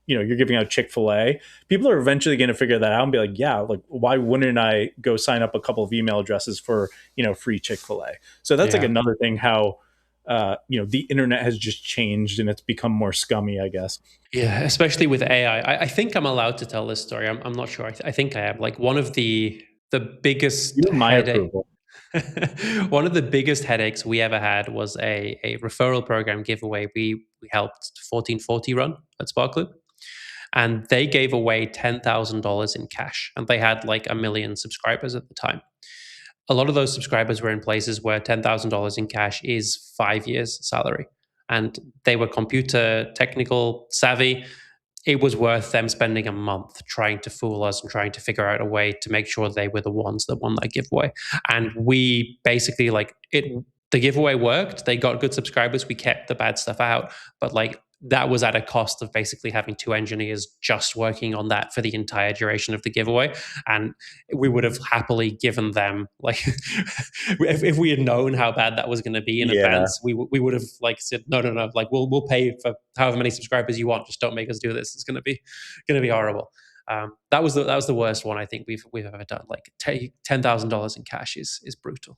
You're giving out Chick-fil-A. People are eventually going to figure that out and be like, yeah, like why wouldn't I go sign up a couple of email addresses for, free Chick-fil-A? So that's like
Yeah.
another thing how, the internet has just changed and it's become more scummy, I guess.
Yeah, especially with AI. I think I'm allowed to tell this story. I'm not sure. I think I am. Like one of the biggest
You have my
headache,
approval.
one of the biggest headaches we ever had was a referral program giveaway. We helped 1440 run at Sparkloop, and they gave away $10,000 in cash, and they had like a million subscribers at the time. A lot of those subscribers were in places where $10,000 in cash is 5 years' salary. And they were computer technical savvy. It was worth them spending a month trying to fool us and trying to figure out a way to make sure they were the ones that won that giveaway. And we basically like it. The giveaway worked. They got good subscribers. We kept the bad stuff out, but like that was at a cost of basically having two engineers just working on that for the entire duration of the giveaway. And we would have happily given them like if we had known how bad that was going to be in
Yeah.
advance, we would have like said no, no, no, like we'll pay for however many subscribers you want, just don't make us do this. It's going to be horrible. That was the worst one I think we've ever done. Like $10,000 in cash is brutal.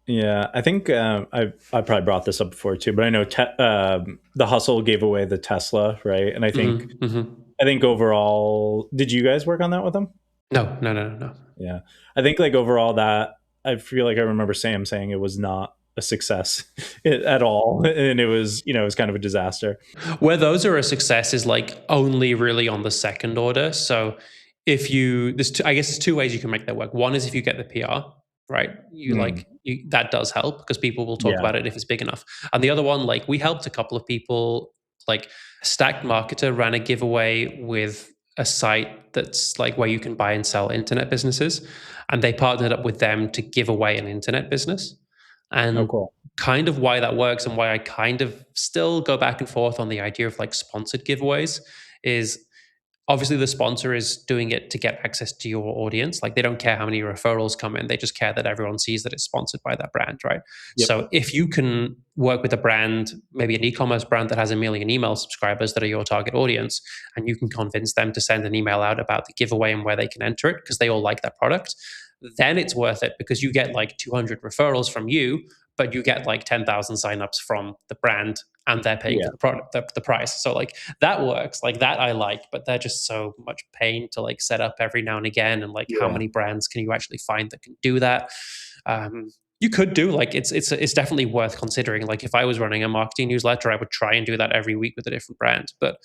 Yeah, I think I probably brought this up before too, but I know the Hustle gave away the Tesla, right? And
Hmm, hmm.
I think overall, did you guys work on that with them?
No, no, no, no, no.
Yeah, I think like overall that I feel like I remember Sam saying it was not a success at all, and it was kind of a disaster.
Where those are a success is like only really on the second order. So if you, I guess there's two ways you can make that work. One is if you get the PR, right?
Mm,
That does help because people will talk
yeah.
about it if it's big enough. And the other one, like we helped a couple of people, like Stacked Marketer ran a giveaway with a site that's like where you can buy and sell internet businesses. And they partnered up with them to give away an internet business.
Oh,
And
cool.
kind of why that works and why I kind of still go back and forth on the idea of like sponsored giveaways is obviously the sponsor is doing it to get access to your audience. Like they don't care how many referrals come in, they just care that everyone sees that it's sponsored by that brand, right?
Yep.
So if you can work with a brand, maybe an e-commerce brand that has a million email subscribers that are your target audience, and you can convince them to send an email out about the giveaway and where they can enter it because they all like that product, then it's worth it because you get like 200 referrals from you, but you get like 10,000 signups from the brand and they're paying
Yeah.
for the product, the price. So like that works, like that I like, but they're just so much pain to like set up every now and again. And like, how
Yeah.
many brands can you actually find that can do that? You could do like it's definitely worth considering. Like if I was running a marketing newsletter, I would try and do that every week with a different brand. But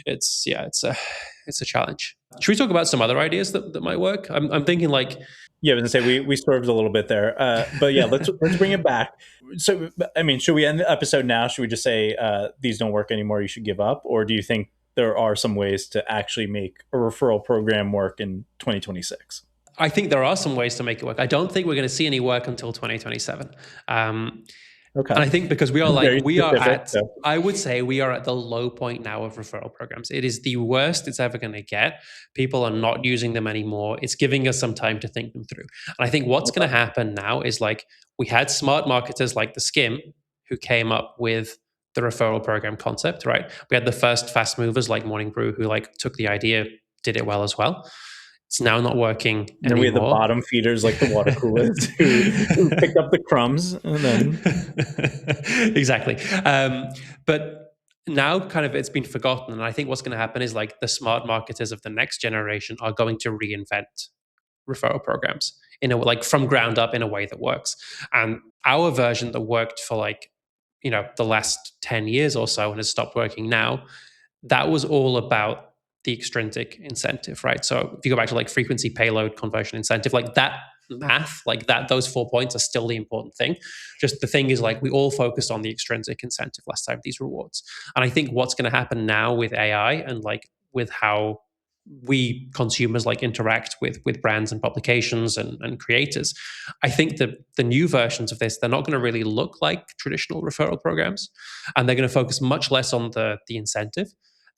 it's a challenge. Should we talk about some other ideas that might work? I'm thinking like
Yeah, I was gonna say we swerved a little bit there, but yeah, let's bring it back. So, I mean, should we end the episode now? Should we just say these don't work anymore? You should give up, or do you think there are some ways to actually make a referral program work in 2026?
I think there are some ways to make it work. I don't think we're going to see any work until 2027. Um,
Okay,
and I think because
very
we are
specific.
at,
So,
I would say we are at the low point now of referral programs. It is the worst it's ever going to get. People are not using them anymore. It's giving us some time to think them through. And I think what's going
okay.
to happen now is like we had smart marketers like the Skim who came up with the referral program concept, right? We had the first fast movers like Morning Brew who like took the idea, did it well as well. It's now not working
And then we had the
anymore.
bottom feeders like the water coolers who picked up the crumbs and then
Exactly. But now kind of it's been forgotten. And I think what's going to happen is like the smart marketers of the next generation are going to reinvent referral programs in a like from ground up in a way that works. And our version that worked for like, the last 10 years or so and has stopped working now, that was all about the extrinsic incentive, right? So if you go back to like frequency, payload, conversion, incentive, like that math, like that, those 4 points are still the important thing. Just the thing is like we all focused on the extrinsic incentive last time, these rewards. And I think what's going to happen now with AI and like with how we consumers like interact with brands and publications and creators, I think that the new versions of this, they're not going to really look like traditional referral programs, and they're going to focus much less on the incentive.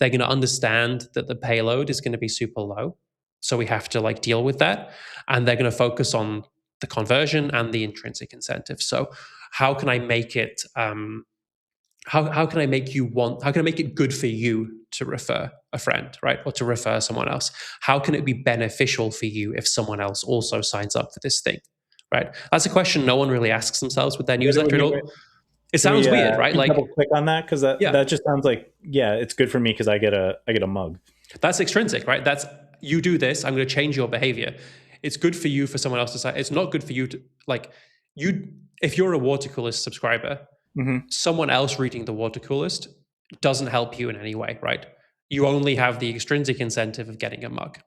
They're going to understand that the payload is going to be super low, so we have to like deal with that, and they're going to focus on the conversion and the intrinsic incentive. So how can I make it how can I make you want, how can I make it good for you to refer a friend, right? Or to refer someone else? How can it be beneficial for you if someone else also signs up for this thing, right? That's a question no one really asks themselves with their newsletter at all. It
Can we
sounds weird, right?
double
Like,
click on that? Because
yeah,
that just sounds like, yeah, it's good for me because I get a mug.
that's extrinsic, right? That's, you do this, I'm going to change your behavior. It's good for you for someone else to say. It's not good for you to, like, you, if you're a water coolest subscriber,
Hmm.
someone else reading the water coolest doesn't help you in any way, right? You only have the extrinsic incentive of getting a mug.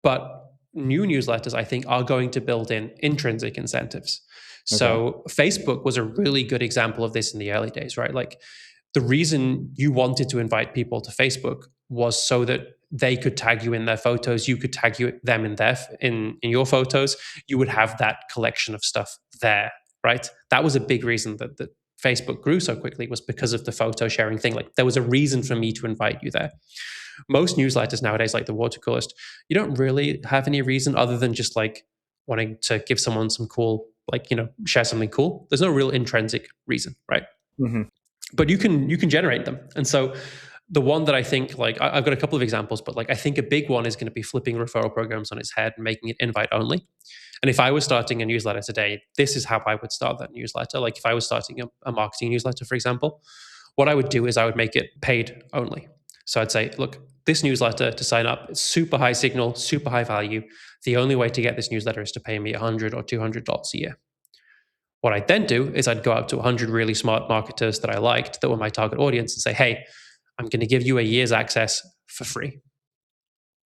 But new newsletters, I think, are going to build in intrinsic incentives.
Okay.
So Facebook was a really good example of this in the early days, right? Like, the reason you wanted to invite people to Facebook was so that they could tag you in their photos, you could tag them in in your photos, you would have that collection of stuff there, right? That was a big reason that Facebook grew so quickly, was because of the photo sharing thing. Like, there was a reason for me to invite you there. Most newsletters nowadays, like the water coolest, you don't really have any reason other than just like wanting to give someone some cool, like, share something cool. There's no real intrinsic reason, right?
Hmm.
But you can generate them. And so the one that I think, like, I've got a couple of examples, but like, I think a big one is going to be flipping referral programs on its head and making it invite only. And if I was starting a newsletter today, this is how I would start that newsletter. Like, if I was starting a marketing newsletter, for example, what I would do is I would make it paid only. So I'd say, look, this newsletter, to sign up, it's super high signal, super high value. The only way to get this newsletter is to pay me $100 or $200 a year. What I'd then do is I'd go out to 100 really smart marketers that I liked, that were my target audience, and say, hey, I'm going to give you a year's access for free.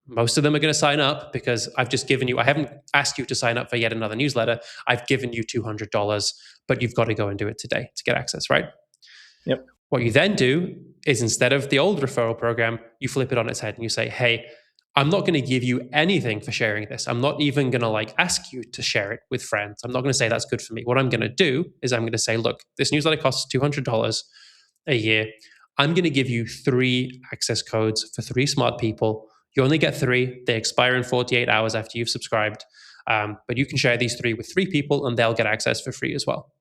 Most of them are going to sign up because I've just given you, I haven't asked you to sign up for yet another newsletter. I've given you $200, but you've got to go and do it today to get access, right?
Yep.
What you then do is, instead of the old referral program, you flip it on its head and you say, hey, I'm not going to give you anything for sharing this. I'm not even going to like ask you to share it with friends. I'm not going to say that's good for me. What I'm going to do is I'm going to say, look, this newsletter costs $200 a year. I'm going to give you 3 access codes for 3 smart people. You only get 3. They expire in 48 hours after you've subscribed. But you can share these 3 with 3 people and they'll get access for free as well.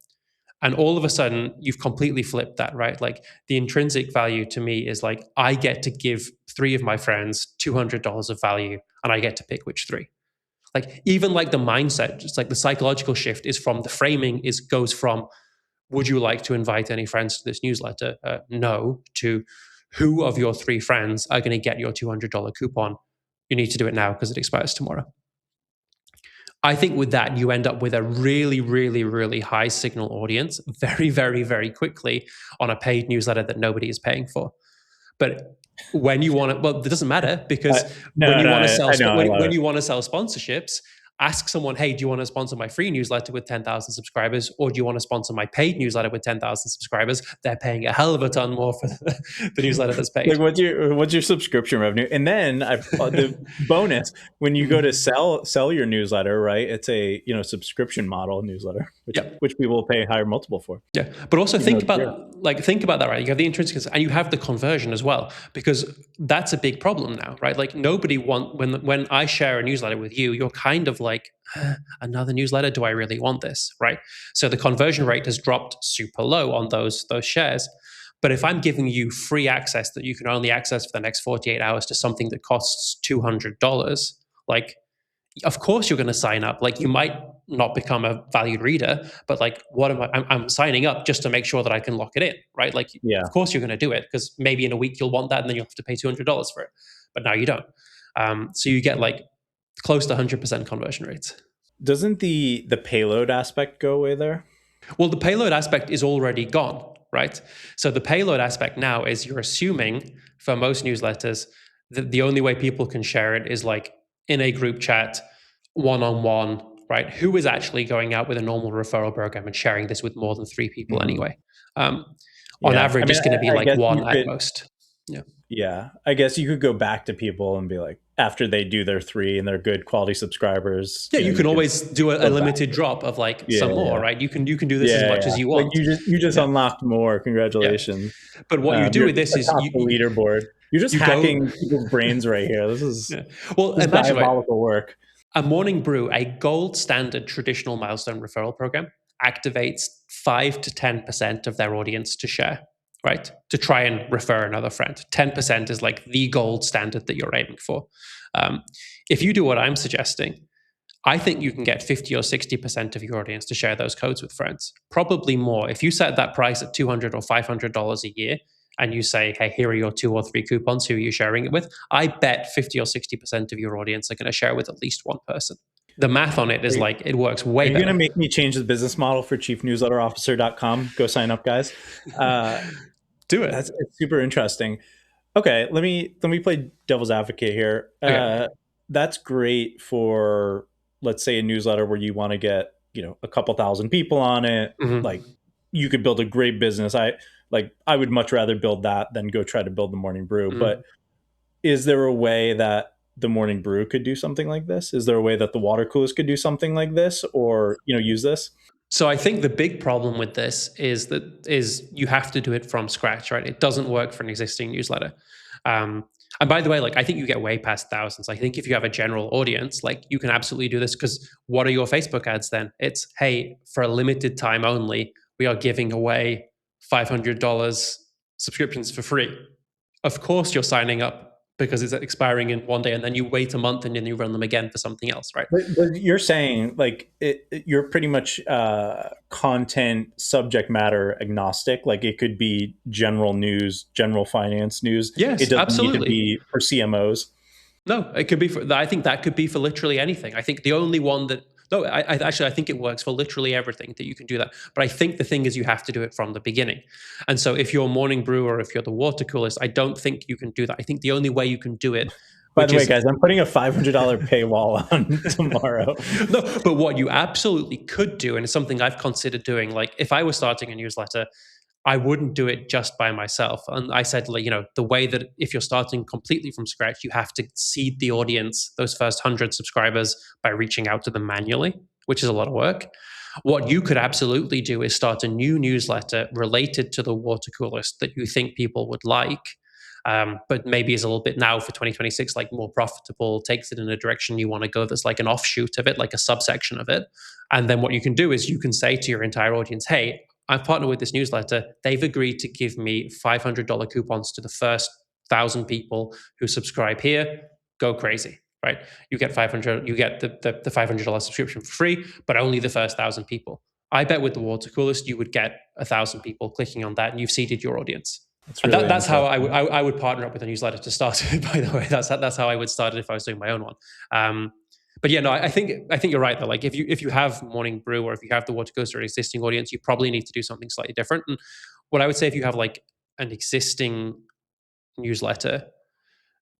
And all of a sudden, you've completely flipped that, right? Like, the intrinsic value to me is like, I get to give 3 of my friends $200 of value and I get to pick which 3. Like, even like the mindset, just like the psychological shift is from the framing goes from, would you like to invite any friends to this newsletter? No, to who of your 3 friends are going to get your $200 coupon? You need to do it now because it expires tomorrow. I think with that, you end up with a really, really, really high signal audience very, very, very quickly on a paid newsletter that nobody is paying for. But when you want to, well, it doesn't matter, because when
No,
you
no,
want to sell,
I know, I love
when
it.
you want to sell sponsorships, ask someone, hey, do you want to sponsor my free newsletter with 10,000 subscribers, or do you want to sponsor my paid newsletter with 10,000 subscribers? They're paying a hell of a ton more for the newsletter that's
Like,
paid.
what's your subscription revenue? And then the bonus, when you go to sell your newsletter, right? It's a subscription model newsletter,
Yeah.
which people will pay a higher multiple for,
Yeah, but also
even though it's zero.
think about that, right? You have the intrinsic and you have the conversion as well, because that's a big problem now, right? Like, nobody when I share a newsletter with you, you're kind of like, another newsletter. Do I really want this, right? So the conversion rate has dropped super low on those shares. But if I'm giving you free access that you can only access for the next 48 hours to something that costs $200, like, of course you're going to sign up. Like, you might not become a valued reader, but like, what am I? I'm signing up just to make sure that I can lock it in, right? Like, of
Yeah.
course you're going to do it, because maybe in a week you'll want that, and then you'll have to pay $200 for it. But now you don't. So you get like close to 100% conversion rates.
Doesn't the payload aspect go away there?
Well, the payload aspect is already gone, right? So the payload aspect now is, you're assuming for most newsletters that the only way people can share it is like in a group chat, one on one, right? Who is actually going out with a normal referral program and sharing this with more than 3 people
Hmm.
anyway? Um, on
Yeah. I
average,
mean,
it's going to be
I
like
guess you
1 at
could.
most. Yeah.
Yeah, I guess you could go back to people and be like, after they do their 3 and they're good quality subscribers,
Yeah, you
you
can
could
always do a
go back.
limited drop of like
Yeah,
some more,
yeah,
right? You can do this as
yeah,
much
yeah.
as you
Like,
want.
you just
Yeah.
unlocked more.
Yeah.
Congratulations.
But what you do
You're
with this is
atop the leaderboard. You're just
you go.
hacking people's brains right here.
Yeah. Well,
This is
imagine, right,
diabolical work.
a morning brew, a gold standard traditional milestone referral program, activates 5 to 10% of their audience to share. right? To try and refer another friend. 10% is like the gold standard that you're aiming for. Um, if you do what I'm suggesting, I think you can get 50 or 60% of your audience to share those codes with friends. Probably more. If you set that price at $200 or $500 a year and you say, hey, here are your 2 or 3 coupons, who are you sharing it with? I bet 50 or 60% of your audience are going to share with at least one person. The math on it is like, it works
Are
way
you going to
better.
make me change the business model for chiefnewsletterofficer.com? Go sign up, guys.
Do it.
It's super interesting. Okay, let me play devil's advocate here.
Okay.
That's great for, let's say, a newsletter where you want to get, a couple thousand people on it. Like,
Mhm.
you could build a great business. I would much rather build that than go try to build the Morning Brew. But
Mhm.
is there a way that the Morning Brew could do something like this? Is there a way that the water coolers could do something like this, or use this?
So I think the big problem with this is you have to do it from scratch, right? It doesn't work for an existing newsletter. Um, and by the way, like I think you get way past thousands. I think if you have a general audience, like you can absolutely do this because what are your Facebook ads then? It's hey, for a limited time only, we are giving away $500 subscriptions for free. Of course, you're signing up because it's expiring in one day, and then you wait a month and then you run them again for something else, right?
But you're saying like you're pretty much content subject matter agnostic. Like it could be general news, general finance news. It
Yes,
doesn't need to
absolutely.
be for CMOs.
No, it could be for. I think that could be for literally anything. I think the only one that no, I actually I think it works for literally everything that you can do that. But I think the thing is you have to do it from the beginning. And so if you're Morning Brew or if you're the water coolest, I don't think you can do that. I think the only way you can do it,
By
which
the way,
is
guys, I'm putting a $500 paywall on tomorrow.
no, but what you absolutely could do, and it's something I've considered doing, like if I was starting a newsletter, I wouldn't do it just by myself. And I said, like, the way that if you're starting completely from scratch, you have to seed the audience, those first 100 subscribers, by reaching out to them manually, which is a lot of work. What you could absolutely do is start a new newsletter related to the water coolest that you think people would like, but maybe is a little bit now for 2026, like more profitable, takes it in a direction you want to go that's like an offshoot of it, like a subsection of it. And then what you can do is you can say to your entire audience, hey, I've partnered with this newsletter. They've agreed to give me $500 coupons to the first 1,000 people who subscribe here. Go crazy, right? You get 500. You get the $500 subscription for free, but only the first 1,000 people. I bet with the water coolest, you would get 1,000 people clicking on that, and you've seeded your audience.
That's
And
really
that's how I would
interesting.
I would partner up with a newsletter to start it. By the way, that's how I would start it if I was doing my own one. Um, but yeah, no, I think you're right though. Like if you have Morning Brew or if you have the Water Coaster existing audience, you probably need to do something slightly different. And what I would say if you have like an existing newsletter,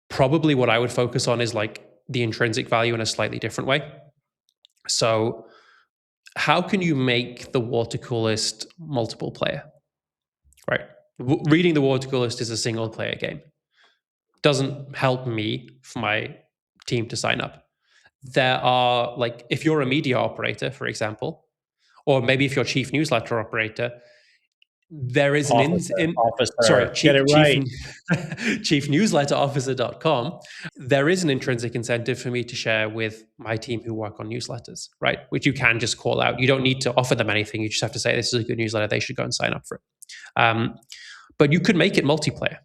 probably what I would focus on is like the intrinsic value in a slightly different way. So how can you make the water coolest multiple player? Right. Reading the water coolest is a single player game. Doesn't help me for my team to sign up. There are like if you're a media operator, for example, or maybe if you're chief newsletter operator, there is an
Officer, get it
chief
right.
chiefnewsletterofficer.com. There is an intrinsic incentive for me to share with my team who work on newsletters, right? Which you can just call out. You don't need to offer them anything. You just have to say this is a good newsletter. They should go and sign up for it. But you could make it multiplayer,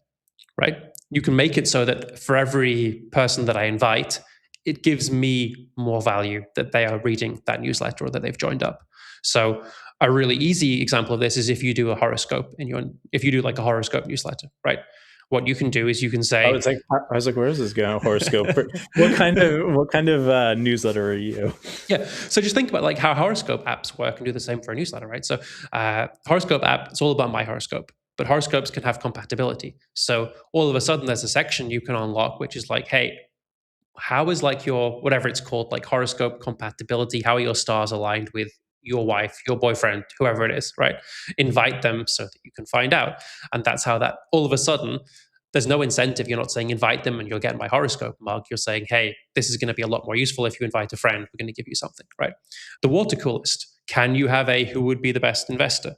right? You can make it so that for every person that I invite, it gives me more value that they are reading that newsletter or that they've joined up. So a really easy example of this is if you do a horoscope if you do like a horoscope newsletter, right? What you can do is you can say,
I was like, where is this going? Horoscope. What kind of newsletter are you?
yeah. So just think about like how horoscope apps work and do the same for a newsletter, right? So horoscope app, it's all about my horoscope, but horoscopes can have compatibility. So all of a sudden there's a section you can unlock, which is like, hey, how is like your whatever it's called, like horoscope compatibility? How are your stars aligned with your wife, your boyfriend, whoever it is, right? Invite them so that you can find out. And that's how that all of a sudden there's no incentive. You're not saying invite them and you'll get my horoscope mug. You're saying, hey, this is going to be a lot more useful if you invite a friend. We're going to give you something, right? The water coolest. Can you have a who would be the best investor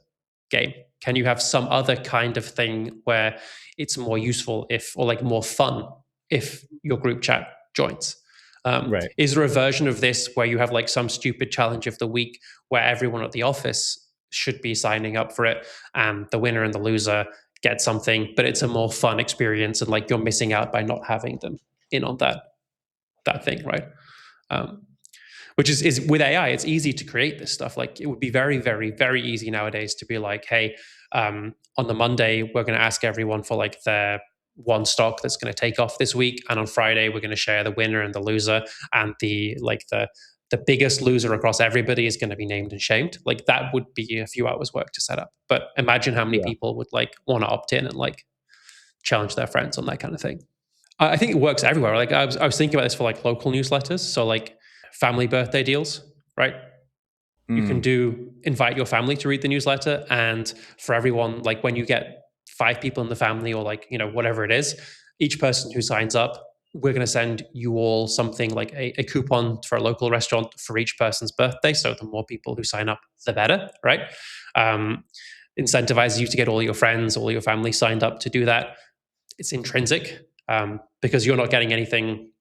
game? Can you have some other kind of thing where it's more useful if, or like more fun if your group chat joins?
Right.
Is there a version of this where you have like some stupid challenge of the week where everyone at the office should be signing up for it and the winner and the loser get something, but it's a more fun experience, and like you're missing out by not having them in on that thing, right? Um, which is with AI, it's easy to create this stuff. Like it would be very, very, very easy nowadays to be like, hey, on the Monday, we're going to ask everyone for like their one stock that's going to take off this week, and on Friday, we're going to share the winner and the loser, and the biggest loser across everybody is going to be named and shamed. Like that would be a few hours work to set up. But imagine how many
Yeah.
people would like want to opt in and like challenge their friends on that kind of thing. I think it works everywhere. Like I was thinking about this for like local newsletters. So like family birthday deals, right? You can
Mm.
do invite your family to read the newsletter, and for everyone, like when you get 5 people in the family, or like whatever it is, each person who signs up, we're going to send you all something like a coupon for a local restaurant for each person's birthday. So the more people who sign up, the better, right? Um, incentivize you to get all your friends, all your family signed up to do that. It's intrinsic, because you're not getting anything,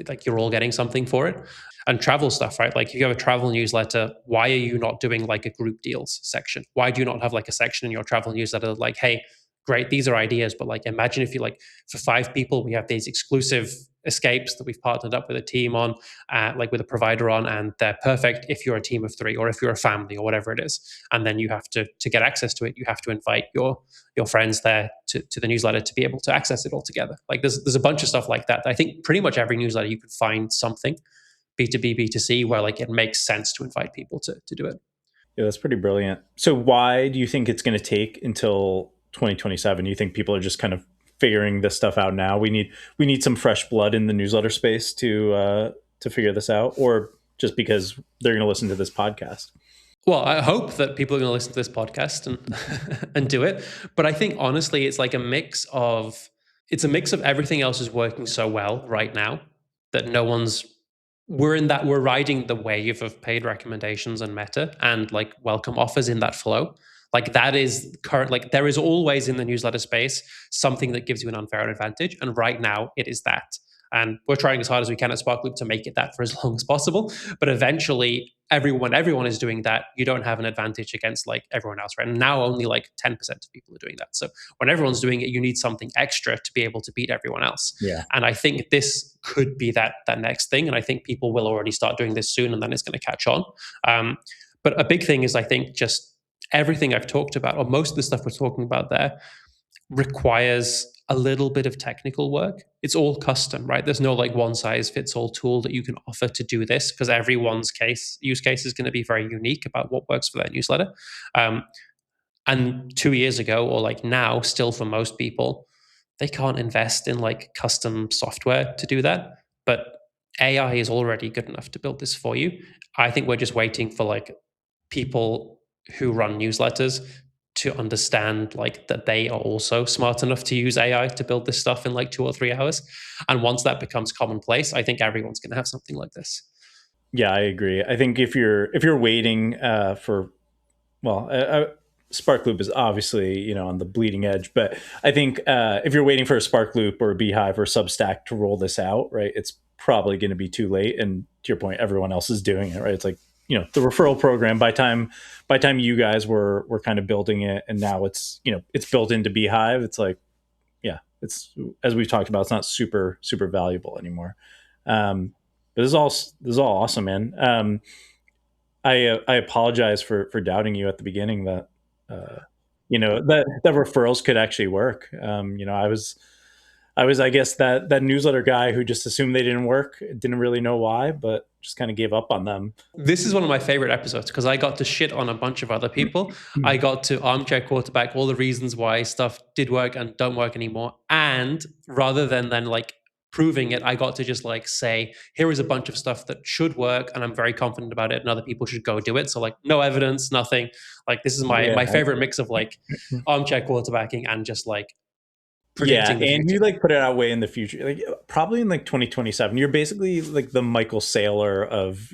like you're all getting something for it. And travel stuff, right? Like if you have a travel newsletter, why are you not doing like a group deals section? Why do you not have like a section in your travel newsletter like, hey, great, these are ideas, but like imagine if you like, for 5 people, we have these exclusive escapes that we've partnered up with a team on, like with a provider on, and they're perfect if you're a team of 3 or if you're a family or whatever it is. And then you have to get access to it, you have to invite your friends there to the newsletter to be able to access it all together. Like there's a bunch of stuff like that. I think pretty much every newsletter you could find something B2B, B2C where like it makes sense to invite people to do it.
Yeah, that's pretty brilliant. So why do you think it's going to take until 2027? You think people are just kind of figuring this stuff out now? We need some fresh blood in the newsletter space to figure this out, or just because they're going to listen to this podcast?
Well, I hope that people are going to listen to this podcast and and do it. But I think honestly, it's a mix of everything else is working so well right now that no one's we're riding the wave of paid recommendations and meta and like welcome offers in that flow. Like that is current, like there is always in the newsletter space something that gives you an unfair advantage. And right now it is that. And we're trying as hard as we can at Sparkloop to make it that for as long as possible. But eventually, everyone is doing that. You don't have an advantage against like everyone else, right? And now only like 10% of people are doing that. So when everyone's doing it, you need something extra to be able to beat everyone else.
Yeah.
And I think this could be that next thing. And I think people will already start doing this soon, and then it's going to catch on. But a big thing is, I think, just everything I've talked about, or most of the stuff we're talking about there, requires a little bit of technical work. It's all custom, right? There's no like one size fits all tool that you can offer to do this, because everyone's use case is going to be very unique about what works for their newsletter. Um, and 2 years ago, or like now, still for most people, they can't invest in like custom software to do that. But AI is already good enough to build this for you. I think we're just waiting for like people who run newsletters to understand like that they are also smart enough to use AI to build this stuff in like 2 or 3 hours. And once that becomes commonplace, I think everyone's going to have something like this.
Yeah, I agree. I think if you're waiting for, well, Spark Loop is obviously on the bleeding edge, but I think if you're waiting for a Spark Loop or a Beehive or Substack to roll this out, right, it's probably going to be too late. And to your point, everyone else is doing it, right? It's like the referral program. By time you guys were kind of building it, and now it's built into Beehive. It's like, yeah, it's, as we've talked about, it's not super super valuable anymore. But this is all awesome, man. I apologize for doubting you at the beginning that that referrals could actually work. I guess that newsletter guy who just assumed they didn't work, didn't really know why, but just kind of gave up on them.
This is one of my favorite episodes because I got to shit on a bunch of other people. I got to armchair quarterback all the reasons why stuff did work and don't work anymore. And rather than like proving it, I got to just like say, here is a bunch of stuff that should work and I'm very confident about it and other people should go do it. So like no evidence, nothing. Like this is my
Yeah.
favorite mix of like armchair quarterbacking and just like
Yeah,
predicting the
and
future.
you like put it out way in the future, like probably in like 2027. You're basically like the Michael Saylor of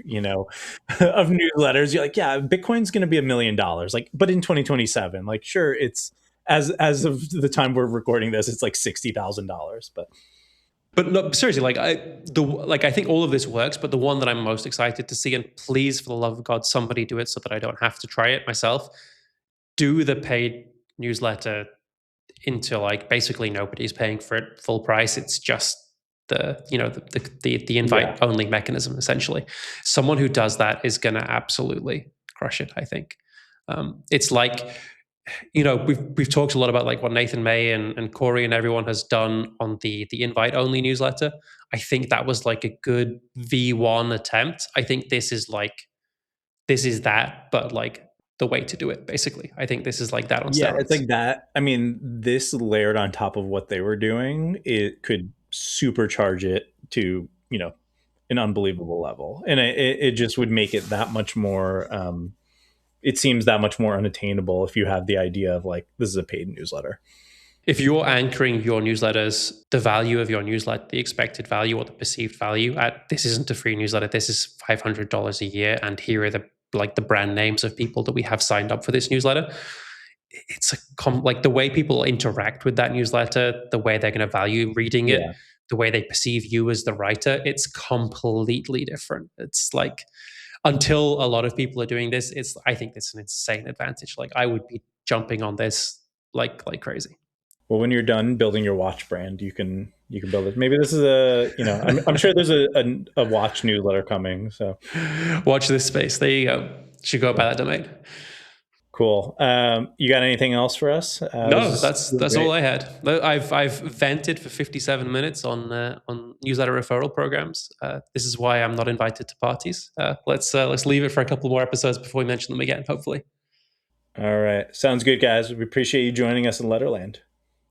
of newsletters. You're like, yeah, Bitcoin's going to be $1 million, like, but in 2027, like, sure, it's as of the time we're recording this, it's like $60,000, but
But no, seriously, I think all of this works, but the one that I'm most excited to see, and please, for the love of God, somebody do it so that I don't have to try it myself. Do the paid newsletter into like basically nobody's paying for it full price. It's just the invite
Yeah.
only mechanism essentially. Someone who does that is going to absolutely crush it, I think. It's like, we've talked a lot about like what Nathan May and Corey and everyone has done on the invite only newsletter. I think that was like a good V1 attempt. I think this is that, but like the way to do it, basically. I think this is like that on
Yeah, it's
steroids.
like that. I mean, this layered on top of what they were doing, it could supercharge it to, an unbelievable level. And it just would make it that much more, it seems that much more unattainable if you have the idea of like, this is a paid newsletter.
If you're anchoring your newsletters, the value of your newsletter, the expected value or the perceived value at this isn't a free newsletter, this is $500 a year, and here are the brand names of people that we have signed up for this newsletter. It's like the way people interact with that newsletter, the way they're going to value reading it,
Yeah.
the way they perceive you as the writer, it's completely different. It's like, until a lot of people are doing this, I think it's an insane advantage. Like I would be jumping on this like crazy.
Well, when you're done building your watch brand, you can build it. Maybe this is I'm sure there's a watch newsletter coming. So
Watch this space. There you go. Should go by
yeah,
that domain.
cool. You got anything else for us?
No,
This is
that's all
great.
I had. I've vented for 57 minutes on newsletter referral programs. This is why I'm not invited to parties. Let's leave it for a couple more episodes before we mention them again. Hopefully.
All right. Sounds good, guys. We appreciate you joining us in Letterland.